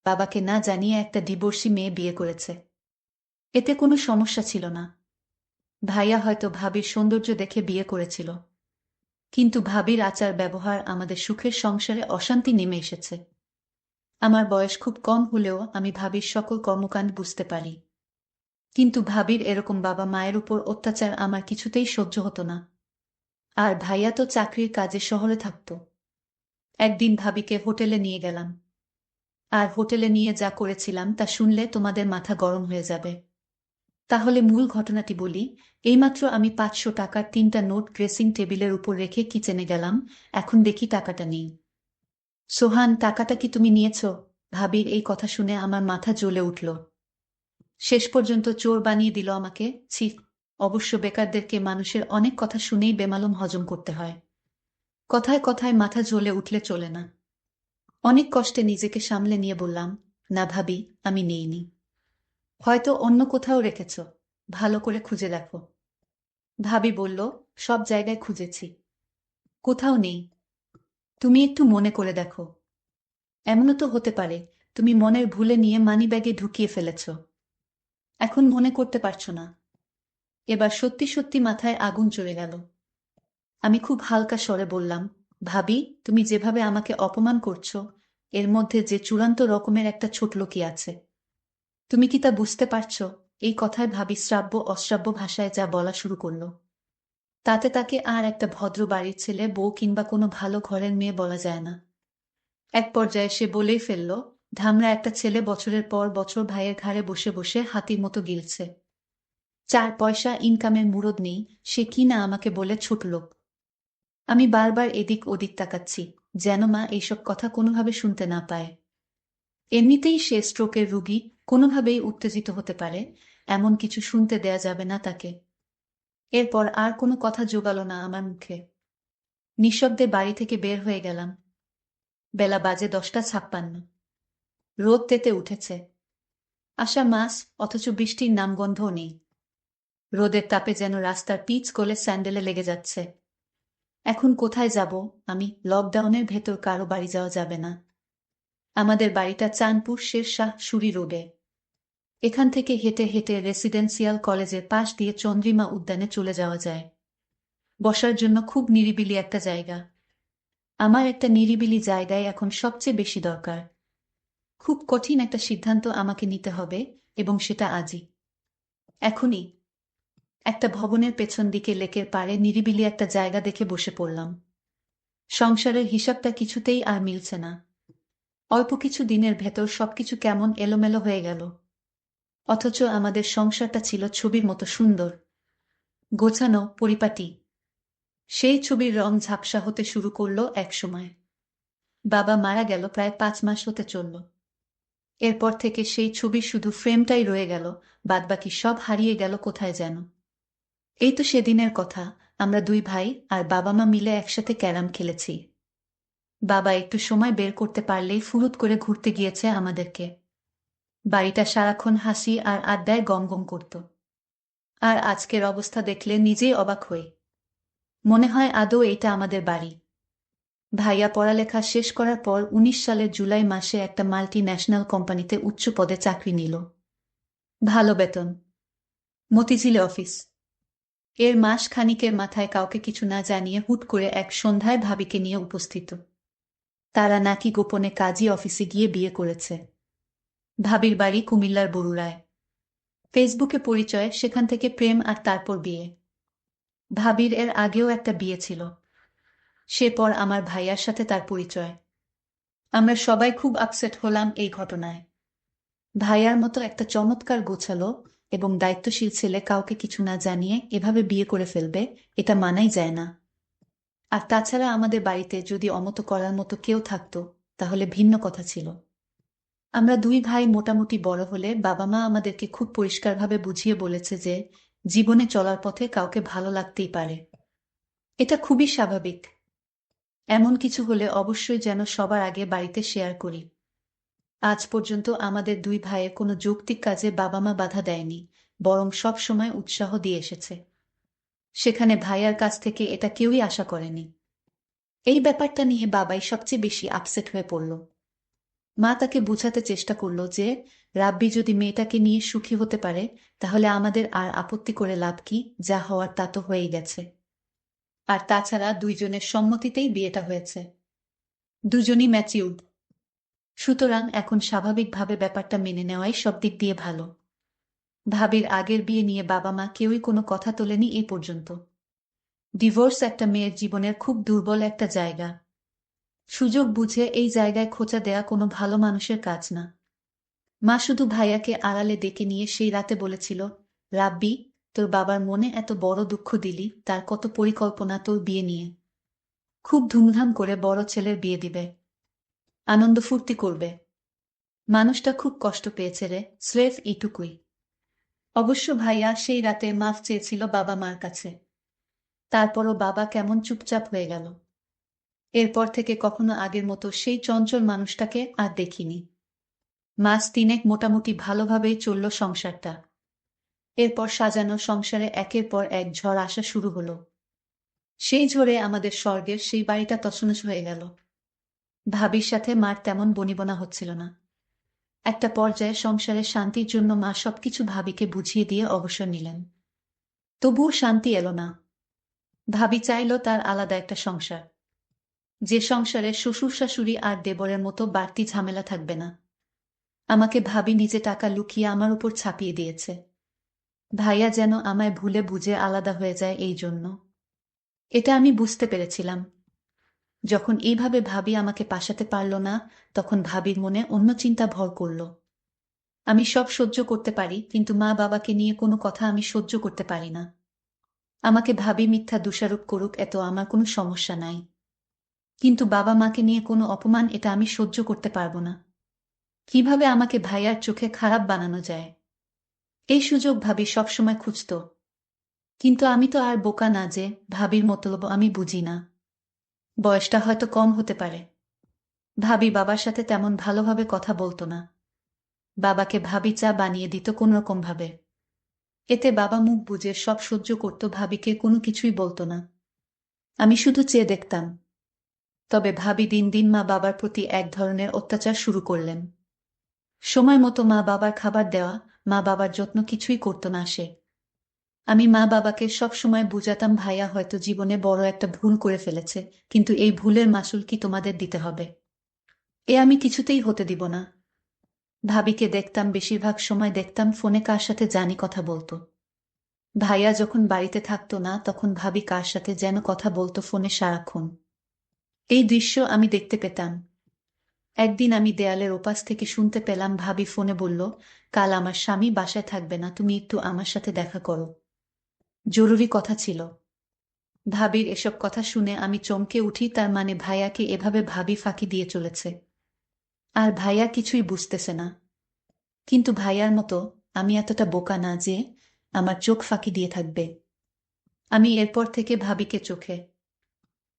বাবাকে না জানিয়ে একটা ডিভোর্সি মেয়ে বিয়ে করেছে। এতে কোনো সমস্যা ছিল না। ভাইয়া হয়তো ভাবির সৌন্দর্য দেখে বিয়ে করেছিল, কিন্তু ভাবির আচার ব্যবহার আমাদের সুখের সংসারে অশান্তি নেমে এসেছে। আমার বয়স খুব কম হলেও আমি ভাবির সকল কর্মকাণ্ড বুঝতে পারি, কিন্তু ভাবির এরকম বাবা মায়ের উপর অত্যাচার আমার কিছুতেই সহ্য হতো না। আর ভাইয়া তো চাকরির কাজে শহরে থাকত। একদিন ভাবিকে হোটেলে নিয়ে গেলাম, আর হোটেলে নিয়ে যা করেছিলাম তা শুনলে তোমাদের মাথা গরম হয়ে যাবে। তাহলে মূল ঘটনাটি বলি। এইমাত্র আমি ৫০০ টাকার ৩টা নোট ড্রেসিং টেবিলের উপর রেখে কিচেনে গেলাম, এখন দেখি টাকাটা নেই। সোহান, টাকাটা কি তুমি নিয়েছ? ভাবির এই কথা শুনে আমার মাথা জ্বলে উঠল। শেষ পর্যন্ত চোর বানিয়ে দিল আমাকে। ছি! অবশ্য বেকারদেরকে মানুষের অনেক কথা শুনেই বেমালুম হজম করতে হয়। কথায় কথায় মাথা জ্বলে উঠলে চলে না। অনেক কষ্টে নিজেকে সামলে নিয়ে বললাম, না ভাবি, আমি নেইনি। হয়তো অন্য কোথাও রেখেছ, ভালো করে খুঁজে দেখো। ভাবি বলল, সব জায়গায় খুঁজেছি, কোথাও নেই। তুমি একটু মনে করে দেখো। এমনও তো হতে পারে তুমি মনের ভুলে নিয়ে মানিব্যাগে ঢুকিয়ে ফেলেছ, এখন মনে করতে পারছো না। এবার সত্যি সত্যি মাথায় আগুন চলে গেল। আমি খুব হালকা স্বরে বললাম, ভাবি, তুমি যেভাবে আমাকে অপমান করছো, এর মধ্যে যে চূড়ান্ত রকমের একটা ছোটলোকি আছে। তুমি কি তা বুঝতে পারছো? এই কথায় ভাবি শ্রাব্য অশ্রাব্য ভাষায় যা বলা শুরু করলো, তাতে তাকে আর একটা ভদ্র বাড়ির ছেলে, বউ কিংবা কোনো ভালো ঘরের মেয়ে বলা যায় না। এক পর্যায়ে সে বলেই ফেলল, ধামরা একটা ছেলে বছরের পর বছর ভাইয়ের ঘাড়ে বসে বসে হাতির মতো গিলছে। ৪ পয়সা ইনকামের মুরদ নেই, সে কি না আমাকে বলে ছোটলোক। আমি বারবার এদিক ওদিক তাকাচ্ছি, যেন মা এইসব কথা কোনোভাবে শুনতে না পায়। এমনিতেই সে স্ট্রোকের রুগী, কোনোভাবেই উত্তেজিত হতে পারে, এমন কিছু শুনতে দেয়া যাবে না তাকে। এরপর আর কোনো কথা জোগালো না আমার মুখে। নিঃশব্দে বাড়ি থেকে বের হয়ে গেলাম। বেলা বাজে 10টা 56। রোদ তেতে উঠেছে। আষাঢ় মাস, অথচ বৃষ্টির নামগন্ধও নেই। রোদের তাপে যেন রাস্তার পিচ গলে স্যান্ডেলে লেগে যাচ্ছে। এখন কোথায় যাব আমি? লকডাউনের ভেতর কারো বাড়ি যাওয়া যাবে না। আমাদের বাড়িটা চাঁদপুর শেরশাহ সুরি রোডে। এখান থেকে হেঁটে হেঁটে রেসিডেন্সিয়াল কলেজের পাশ দিয়ে চন্দ্রিমা উদ্যানে চলে যাওয়া যায়। বসার জন্য খুব নিরিবিলি একটা জায়গা। আমার একটা নিরিবিলি জায়গায় এখন সবচেয়ে বেশি দরকার। খুব কঠিন একটা সিদ্ধান্ত আমাকে নিতে হবে, এবং সেটা আজই, এখনই। একটা ভবনের পেছন দিকে লেকের পাড়ে নিরিবিলি একটা জায়গা দেখে বসে পড়লাম। সংসারের হিসাবটা কিছুতেই আর মিলছে না। অল্প কিছু দিনের ভেতর সবকিছু কেমন এলোমেলো হয়ে গেল। অথচ আমাদের সংসারটা ছিল ছবির মতো সুন্দর, গোছানো, পরিপাটি। সেই ছবির রং ঝাপসা হতে শুরু করলো এক সময়। বাবা মারা গেল প্রায় 5 মাস হতে চলল। এরপর থেকে সেই ছবির শুধু ফ্রেমটাই রয়ে গেল, বাদবাকি সব হারিয়ে গেল কোথায় যেন। এই তো সেদিনের কথা, আমরা দুই ভাই আর বাবা মা মিলে একসাথে ক্যারাম খেলেছি। বাবা একটু সময় বের করতে পারলেই ফুরুত করে ঘুরতে গিয়েছে আমাদেরকে। বাড়িটা সারাক্ষণ হাসি আর আড্ডায় গমগম করত। আর আজকের অবস্থা দেখলে নিজেই অবাক হই। মনে হয় আদৌ এইটা আমাদের বাড়ি। ভাইয়া পড়ালেখা শেষ করার পর 19 সালের জুলাই মাসে একটা মাল্টি ন্যাশনাল কোম্পানিতে উচ্চ পদে চাকরি নিল। ভালো বেতন, মতিঝিলে অফিস। এর মাস খানিকের মাথায় কাউকে কিছু না জানিয়ে হুট করে এক সন্ধ্যায় ভাবিকে নিয়ে উপস্থিত। তারা নাকি গোপনে কাজী অফিসে গিয়ে বিয়ে করেছে। ভাবির বাড়ি কুমিল্লার বরুড়ায়। ফেসবুকে পরিচয়, সেখান থেকে প্রেম, আর তারপর বিয়ে। ভাবির এর আগেও একটা বিয়ে ছিল, সে পর আমার ভাইয়ার সাথে তার পরিচয়। আমরা সবাই খুব আপসেট হলাম এই ঘটনায়। ভাইয়ার মতো একটা চমৎকার গোছালো এবং দায়িত্বশীল ছেলে কাউকে কিছু না জানিয়ে এভাবে বিয়ে করে ফেলবে, এটা মানাই যায় না। আর তাছাড়া আমাদের বাড়িতে যদি অমত করার মতো কেউ থাকতো, তাহলে ভিন্ন কথা ছিল। আমরা দুই ভাই মোটামুটি বড় হলে বাবা মা আমাদেরকে খুব পরিষ্কারভাবে বুঝিয়ে বলেছে যে জীবনে চলার পথে কাউকে ভালো লাগতেই পারে। এটা খুবই স্বাভাবিক। এমন কিছু হলে অবশ্যই যেন সবার আগে বাড়িতে শেয়ার করি। আজ পর্যন্ত আমাদের দুই ভাইয়ের কোনো যৌক্তিক কাজে বাবা মা বাধা দেয়নি, বরং সব সময় উৎসাহ দিয়ে এসেছে। সেখানে ভাইয়ার কাছ থেকে এটা কেউই আশা করেনি। এই ব্যাপারটা নিয়ে বাবাই সবচেয়ে বেশি আপসেট হয়ে পড়ল। মা তাকে বোঝাতে চেষ্টা করল যে রাব্বি যদি মেয়েটাকে নিয়ে সুখী হতে পারে তাহলে আমাদের আর আপত্তি করে লাভ কি, যা হওয়ার তা তো হয়েই গেছে। আর তাছাড়া দুইজনের সম্মতিতেই বিয়েটা হয়েছে, দুজনই ম্যাচিউরড, সুতরাং এখন স্বাভাবিকভাবে ব্যাপারটা মেনে নেওয়াই সব দিক দিয়ে ভালো। ভাবির আগের বিয়ে নিয়ে বাবা মা কেউই কোনো কথা তোলেনি এই পর্যন্ত। ডিভোর্স একটা মেয়ের জীবনের খুব দুর্বল একটা জায়গা। সুযোগ বুঝে এই জায়গায় খোঁচা দেয়া কোনো ভালো মানুষের কাজ না। মা শুধু ভাইয়াকে আড়ালে ডেকে নিয়ে সেই রাতে বলেছিল, রাব্বি, তোর বাবার মনে এত বড় দুঃখ দিলি, তার কত পরিকল্পনা তোর বিয়ে নিয়ে। খুব ধুমধাম করে বড় ছেলের বিয়ে দিবে, আনন্দ ফুর্তি করবে। মানুষটা খুব কষ্ট পেয়েছে রে, স্রেফ এইটুকুই। অবশ্য ভাইয়া সেই রাতে মাফ চেয়েছিল বাবা মার কাছে। তারপরও বাবা কেমন চুপচাপ হয়ে গেল। এরপর থেকে কখনো আগের মতো সেই চঞ্চল মানুষটাকে আর দেখিনি। মাস তিনেক মোটামুটি ভালোভাবেই চলল সংসারটা। এরপর সাজানো সংসারে একের পর এক ঝড় আসা শুরু হলো। সেই ঝড়ে আমাদের স্বর্গের সেই বাড়িটা তছনছ হয়ে গেল। ভাবির সাথে মার তেমন বনিবনা হচ্ছিল না। একটা পর্যায়ে সংসারের শান্তির জন্য মা সবকিছু ভাবিকে বুঝিয়ে দিয়ে অবসর নিলেন। তবুও শান্তি এলো না। ভাবি চাইল তার আলাদা একটা সংসার, যে সংসারে শ্বশুর শাশুড়ি আর দেবরের মতো বাড়তি ঝামেলা থাকবে না। আমাকে ভাবি নিজে টাকা লুকিয়ে আমার উপর ছাপিয়ে দিয়েছে। ভাইয়া যেন আমায় ভুলে বুঝে আলাদা হয়ে যায় এই জন্য। এটা আমি বুঝতে পেরেছিলাম। যখন এইভাবে ভাবি আমাকে পাশাতে পারল না, তখন ভাবির মনে অন্য চিন্তা ভর করল। আমি সব সহ্য করতে পারি, কিন্তু মা বাবাকে নিয়ে কোনো কথা আমি সহ্য করতে পারি না। আমাকে ভাবি মিথ্যা দোষারোপ করুক, এত আমার কোনো সমস্যা নাই, কিন্তু বাবা মাকে নিয়ে কোনো অপমান, এটা আমি সহ্য করতে পারবো না। কিভাবে আমাকে ভাইয়ার চোখে খারাপ বানানো যায়, এই সুযোগ ভাবি সবসময় খুঁজত। কিন্তু আমি তো আর বোকা না যে ভাবির মতলব আমি বুঝি না। বয়সটা হয়তো কম হতে পারে। ভাবি বাবার সাথে তেমন ভালোভাবে কথা বলতো না। বাবাকে ভাবি চা বানিয়ে দিত কোনোরকম ভাবে। এতে বাবা মুখ বুজে সব সহ্য করত, ভাবিকে কোনো কিছুই বলতো না। আমি শুধু চেয়ে দেখতাম। তবে ভাবি দিন দিন মা বাবার প্রতি এক ধরনের অত্যাচার শুরু করলেন। সময় মতো মা বাবার খাবার দেওয়া, মা বাবার যত্ন কিছুই করতো না সে। আমি মা বাবাকে সব সময় বুঝাতাম, ভাইয়া হয়তো জীবনে বড় একটা ভুল করে ফেলেছে, কিন্তু এই ভুলের মাসুল কি তোমাদের দিতে হবে? এ আমি কিছুতেই হতে দিব না। ভাবিকে দেখতাম, বেশিরভাগ সময় দেখতাম ফোনে কার সাথে জানি কথা বলতো। ভাইয়া যখন বাড়িতে থাকতো না, তখন ভাবি কার সাথে যেন কথা বলতো ফোনে সারাক্ষণ। এই দৃশ্য আমি দেখতে পেতাম। একদিন আমি দেয়ালের ওপাশ থেকে শুনতে পেলাম ভাবি ফোনে বলল, কাল আমার স্বামী বাসায় থাকবে না, তুমি একটু আমার সাথে দেখা করো, জরুরি কথা ছিল। ভাবির এসব কথা শুনে আমি চমকে উঠি, তার মানে ভাইয়াকে এভাবে ভাবি ফাঁকি দিয়ে চলেছে। আর ভাইয়া কিছুই বুঝতেছে না। কিন্তু ভাইয়ার মতো আমি এতটা বোকা না যে আমার চোখ ফাঁকি দিয়ে থাকবে। আমি এরপর থেকে ভাবিকে চোখে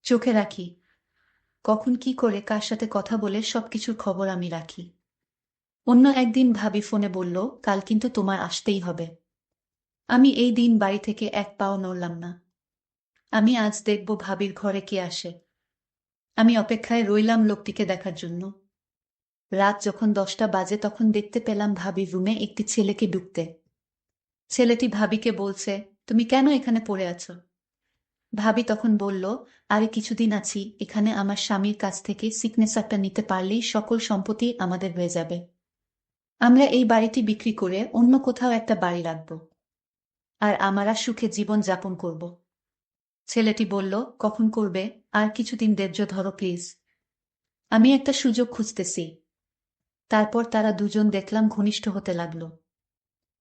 চোখে রাখি। কখন কি করে কার সাথে কথা বলে সবকিছুর খবর আমি রাখি। অন্য একদিন ভাবি ফোনে বলল, কাল কিন্তু তোমার আসতেই হবে। আমি এই দিন বাড়ি থেকে এক পাও নড়লাম না। আমি আজ দেখব ভাবির ঘরে কে আসে। আমি অপেক্ষায় রইলাম লোকটিকে দেখার জন্য। রাত যখন 10টা বাজে, তখন দেখতে পেলাম ভাবির রুমে একটি ছেলেকে ঢুকতে। ছেলেটি ভাবিকে বলছে, তুমি কেন এখানে পড়ে আছো? ভাবি তখন বলল, আরে কিছুদিন আছি এখানে, আমার স্বামীর কাছ থেকে সিগনেচারটা নিতে পারলেই সকল সম্পত্তি আমাদের হয়ে যাবে। আমরা এই বাড়িটি বিক্রি করে অন্য কোথাও একটা বাড়ি রাখব, আর আমরা সুখে জীবন যাপন করব। ছেলেটি বলল, কখন করবে? আর কিছুদিন ধৈর্য ধরো প্লিজ, আমি একটা সুযোগ খুঁজতেছি। তারপর তারা দুজন দেখলাম ঘনিষ্ঠ হতে লাগলো।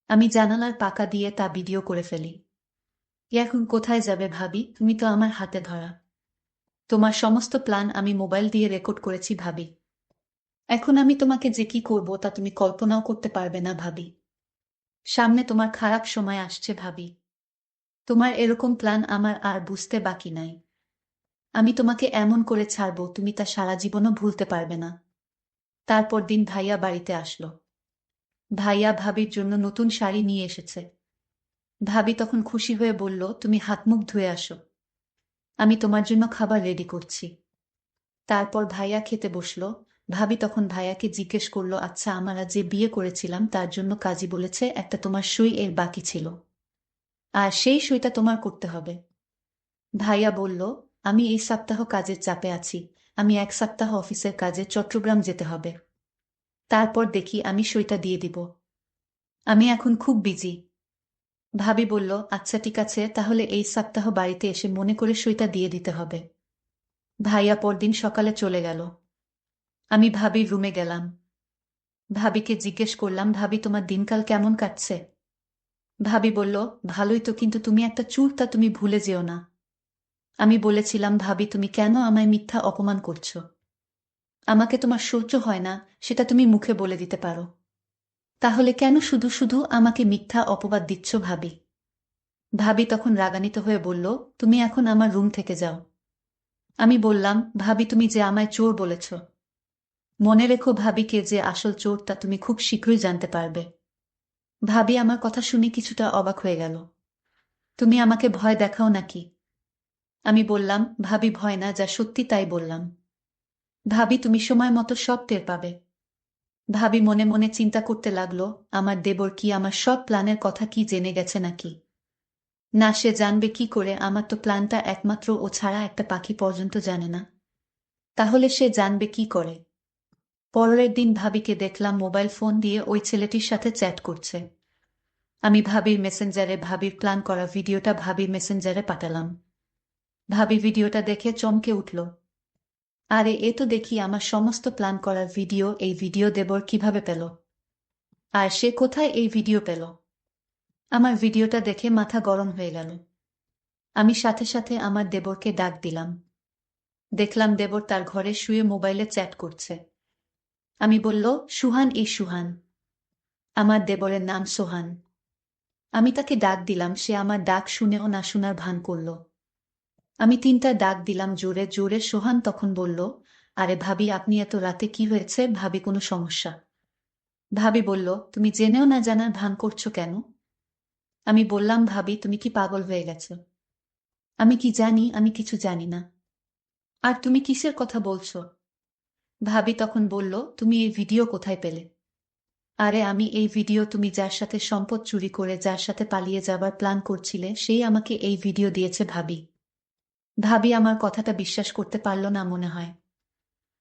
আমি জানালার পাকা দিয়ে তা ভিডিও করে ফেলি। এখন কোথায় যাবে ভাবি, তুমি তো আমার হাতে ধরা। তোমার সমস্ত প্ল্যান আমি মোবাইল দিয়ে রেকর্ড করেছি ভাবি। এখন আমি তোমাকে যে কি করব তা তুমি কল্পনাও করতে পারবে না ভাবি। সামনে তোমার খারাপ সময় আসছে ভাবি। তোমার এরকম প্ল্যান আমার আর বুঝতে বাকি নাই। আমি তোমাকে এমন করে ছাড়বো, তুমি তা সারা জীবনও ভুলতে পারবে না। তারপর দিন ভাইয়া বাড়িতে আসলো। ভাইয়া ভাবির জন্য নতুন শাড়ি নিয়ে এসেছে। ভাবি তখন খুশি হয়ে বলল, তুমি হাত মুখ ধুয়ে আসো, আমি তোমার জন্য খাবার রেডি করছি। তারপর ভাইয়া খেতে বসলো। ভাবি তখন ভাইয়াকে জিজ্ঞেস করলো, আচ্ছা আমরা যে বিয়ে করেছিলাম তার জন্য কাজী বলেছে একটা তোমার সই এর বাকি ছিল, আর সেই সইটা তোমার করতে হবে। ভাইয়া বলল, আমি এই সপ্তাহ কাজের চাপে আছি, আমি 1 সপ্তাহ অফিসের কাজে চট্টগ্রাম যেতে হবে, তারপর দেখি আমি সইটা দিয়ে দিব, আমি এখন খুব বিজি। ভাবি বলল, আচ্ছা ঠিক আছে, তাহলে এই সপ্তাহ বাড়িতে এসে মনে করে সইটা দিয়ে দিতে হবে। ভাইয়া পরদিন সকালে চলে গেল। আমি ভাবির রুমে গেলাম। ভাবিকে জিজ্ঞেস করলাম, ভাবি তোমার দিনকাল কেমন কাটছে? ভাবি বলল, ভালোই তো, কিন্তু তুমি একটা চুলটা তুমি ভুলে যেও না। আমি বলেছিলাম, ভাবি তুমি কেন আমায় মিথ্যা অপমান করছো? আমাকে তোমার সহ্য হয় না, সেটা তুমি মুখে বলে দিতে পারো, তাহলে কেন শুধু শুধু আমাকে মিথ্যা অপবাদ দিচ্ছ ভাবি? ভাবি তখন রাগান্বিত হয়ে বলল, তুমি এখন আমার রুম থেকে যাও। আমি বললাম, ভাবি তুমি যে আমায় চোর বলেছ, মনে রেখো ভাবিকে যে আসল চোর তা তুমি খুব শীঘ্রই জানতে পারবে। ভাবি আমার কথা শুনে কিছুটা অবাক হয়ে গেল। তুমি আমাকে ভয় দেখাও নাকি? আমি বললাম, ভাবি ভয় না, যা সত্যি তাই বললাম। ভাবি তুমি সময় মতো সব টের পাবে। ভাবি মনে মনে চিন্তা করতে লাগলো, আমার দেবর কি আমার সব প্ল্যানের কথা কি জেনে গেছে নাকি? না, সে জানবে কি করে? আমার তো প্ল্যানটা একমাত্র ও ছাড়া একটা পাখি পর্যন্ত জানে না, তাহলে সে জানবে কি করে? পরের দিন ভাবিকে দেখলাম মোবাইল ফোন দিয়ে ওই ছেলেটির সাথে চ্যাট করছে। আমি ভাবির মেসেঞ্জারে ভাবির প্ল্যান করা ভিডিওটা ভাবির মেসেঞ্জারে পাঠালাম। ভাবি ভিডিওটা দেখে চমকে উঠল। আরে এ তো দেখি আমার সমস্ত প্ল্যান করার ভিডিও, এই ভিডিও দেবর কিভাবে পেল? আর সে কোথায় এই ভিডিও পেল? আমার ভিডিওটা দেখে মাথা গরম হয়ে গেল। আমি সাথে সাথে আমার দেবরকে ডাক দিলাম। দেখলাম দেবর তার ঘরে শুয়ে মোবাইলে চ্যাট করছে। আমি বলল, সুহান, এই সুহান। আমার দেবরের নাম সোহান। আমি তাকে ডাক দিলাম, সে আমার ডাক শুনেও না শোনার ভান করল। আমি 3টা ডাক দিলাম জোরে জোরে। সোহান তখন বলল, আরে ভাবি আপনি এত রাতে কি হয়েছে? ভাবি কোনো সমস্যা? ভাবি বলল, তুমি জেনেও না জানার ভান করছো কেন? আমি বললাম, ভাবি তুমি কি পাগল হয়ে গেছো? আমি কি জানি? আমি কিছু জানি না। আর তুমি কিসের কথা বলছো? ভাবি তখন বলল, তুমি এই ভিডিও কোথায় পেলে? আরে আমি এই ভিডিও, তুমি যার সাথে সম্পদ চুরি করে যার সাথে পালিয়ে যাবার প্ল্যান করছিলে সেই আমাকে এই ভিডিও দিয়েছে ভাবি। ভাবি আমার কথাটা বিশ্বাস করতে পারল না মনে হয়।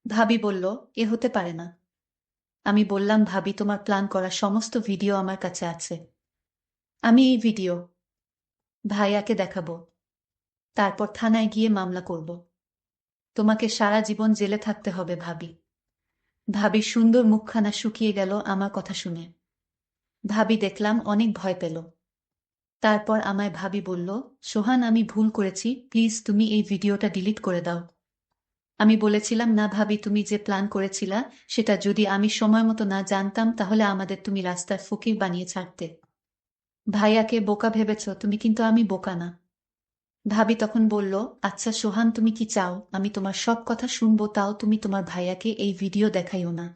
ভাবি বলল, এ হতে পারে না। আমি বললাম, ভাবি তোমার প্ল্যান করা সমস্ত ভিডিও আমার কাছে আছে। আমি এই ভিডিও ভাইয়াকে দেখাবো, তারপর থানায় গিয়ে মামলা করব। তোমাকে সারা জীবন জেলে থাকতে হবে ভাবি। ভাবির সুন্দর মুখখানা শুকিয়ে গেল আমার কথা শুনে। ভাবি দেখলাম অনেক ভয় পেল। তারপর আমায় ভাবি বলল, সোহান আমি ভুল করেছি, প্লিজ তুমি এই ভিডিওটা ডিলিট করে দাও। আমি বলেছিলাম, না ভাবি, তুমি যে প্ল্যান করেছিলা সেটা যদি আমি সময় মতো না জানতাম তাহলে আমাদের তুমি রাস্তার ফকির বানিয়ে ছাড়তে। ভাইয়াকে বোকা ভেবেছ তুমি, কিন্তু আমি বোকা না। ভাবি তখন বলল, আচ্ছা সোহান তুমি কি চাও আমি তোমার সব কথা শুনবো, তাও তুমি তোমার ভাইয়াকে এই ভিডিও দেখাইও না?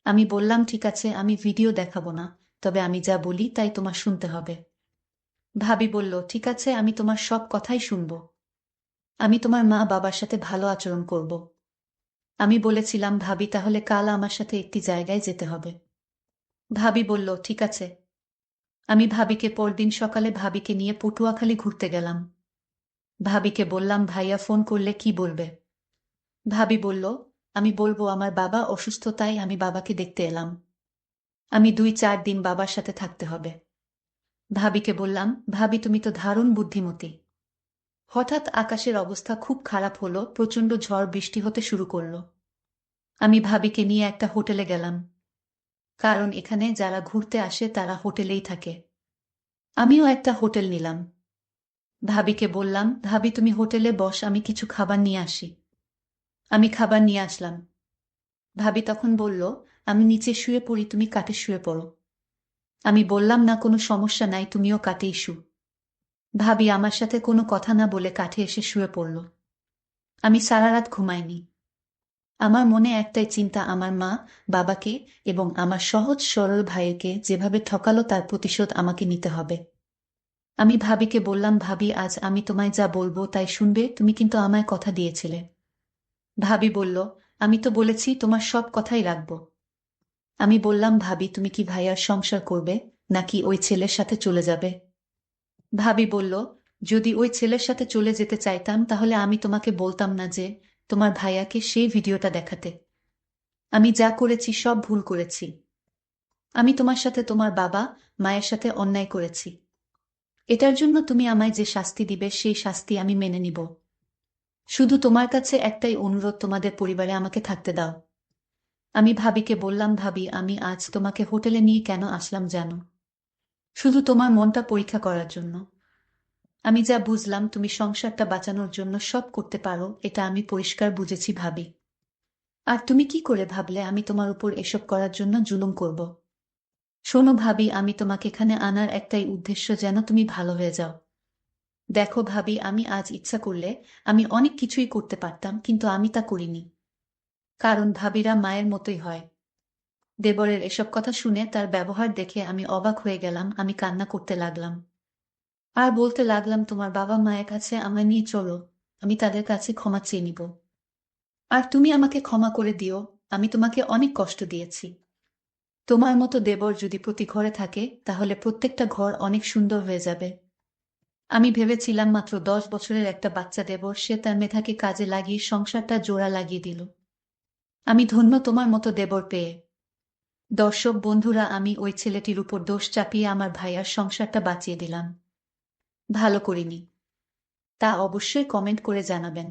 আমি বললাম, ঠিক আছে আমি ভিডিও দেখাবো না, তবে আমি যা বলি তাই তোমার শুনতে হবে। ভাবি বলল, ঠিক আছে আমি তোমার সব কথাই শুনব। আমি তোমার মা বাবার সাথে ভালো আচরণ করব। আমি বলেছিলাম, ভাবি তাহলে কাল আমার সাথে একটি জায়গায় যেতে হবে। ভাবি বলল, ঠিক আছে। আমি ভাবিকে পরদিন সকালে ভাবিকে নিয়ে পটুয়াখালী ঘুরতে গেলাম। ভাবিকে বললাম, ভাইয়া ফোন করলে কি বলবে? ভাবি বলল, আমি বলবো আমার বাবা অসুস্থ, তাই আমি বাবাকে দেখতে এলাম। আমি 2-4 দিন বাবার সাথে থাকতে হবে। ভাবিকে বললাম, ভাবি তুমি তো দারুণ বুদ্ধিমতী। হঠাৎ আকাশের অবস্থা খুব খারাপ হলো, প্রচণ্ড ঝড় বৃষ্টি হতে শুরু করলো। আমি ভাবিকে নিয়ে একটা হোটেলে গেলাম, কারণ এখানে যারা ঘুরতে আসে তারা হোটেলেই থাকে। আমিও একটা হোটেল নিলাম। ভাবিকে বললাম, ভাবি তুমি হোটেলে বস, আমি কিছু খাবার নিয়ে আসি। আমি খাবার নিয়ে আসলাম। ভাবি তখন বলল, আমি নিচে শুয়ে পড়ি, তুমি কাঠে শুয়ে পড়ো। আমি বললাম, না কোনো সমস্যা নাই, তুমিও কাঠেই শু। ভাবি আমার সাথে কোনো কথা না বলে কাঠে এসে শুয়ে পড়ল। আমি সারা রাত ঘুমাইনি। আমার মনে একটাই চিন্তা, আমার মা বাবাকে এবং আমার সহজ সরল ভাইকে যেভাবে ঠকালো তার প্রতিশোধ আমাকে নিতে হবে। আমি ভাবিকে বললাম, ভাবি আজ আমি তোমায় যা বলবো তাই শুনবে, তুমি কিন্তু আমায় কথা দিয়েছিলে। ভাবি বলল, আমি তো বলেছি তোমার সব কথাই রাখবো। আমি বললাম, ভাবি তুমি কি ভাইয়ার সংসার করবে নাকি ওই ছেলের সাথে চলে যাবে? ভাবি বলল, যদি ওই ছেলের সাথে চলে যেতে চাইতাম তাহলে আমি তোমাকে বলতাম না যে তোমার ভাইয়াকে সেই ভিডিওটা দেখাতে। আমি যা করেছি সব ভুল করেছি। আমি তোমার সাথে তোমার বাবা মায়ের সাথে অন্যায় করেছি। এটার জন্য তুমি আমায় যে শাস্তি দিবে সেই শাস্তি আমি মেনে নিব। শুধু তোমার কাছে একটাই অনুরোধ, তোমাদের পরিবারে আমাকে থাকতে দাও। আমি ভাবিকে বললাম, ভাবি আমি আজ তোমাকে হোটেলে নিয়ে কেন আসলাম জানো? শুধু তোমার মনটা পরীক্ষা করার জন্য। আমি যা বুঝলাম তুমি সংসারটা বাঁচানোর জন্য সব করতে পারো, এটা আমি পরিষ্কার বুঝেছি ভাবি। আর তুমি কি করে ভাবলে আমি তোমার উপর এসব করার জন্য জুলুম করব? শোনো ভাবি, আমি তোমাকে এখানে আনার একটাই উদ্দেশ্য, যেন তুমি ভালো হয়ে যাও। দেখো ভাবি, আমি আজ ইচ্ছা করলে আমি অনেক কিছুই করতে পারতাম, কিন্তু আমি তা করিনি। কারণ ভাবিরা মায়ের মতোই হয়। দেবরের এসব কথা শুনে, তার ব্যবহার দেখে আমি অবাক হয়ে গেলাম। আমি কান্না করতে লাগলাম আর বলতে লাগলাম, তোমার বাবা মায়ের কাছে আমায় নিয়ে চলো, আমি তাদের কাছে ক্ষমা চেয়ে নিব। আর তুমি আমাকে ক্ষমা করে দিও, আমি তোমাকে অনেক কষ্ট দিয়েছি। তোমার মতো দেবর যদি প্রতি ঘরে থাকে তাহলে প্রত্যেকটা ঘর অনেক সুন্দর হয়ে যাবে। আমি ভেবেছিলাম মাত্র 10 বছরের একটা বাচ্চা দেবর, সে তার মেধাকে কাজে লাগিয়ে সংসারটা জোড়া লাগিয়ে দিল। আমি ধন্য তোমার মতো দেবর পেয়ে। দর্শক বন্ধুরা, আমি ওই ছেলেটির উপর দোষ চাপিয়ে আমার ভাইয়ার সংসারটা বাঁচিয়ে দিলাম। ভালো করিনি। তা অবশ্যই কমেন্ট করে জানাবেন।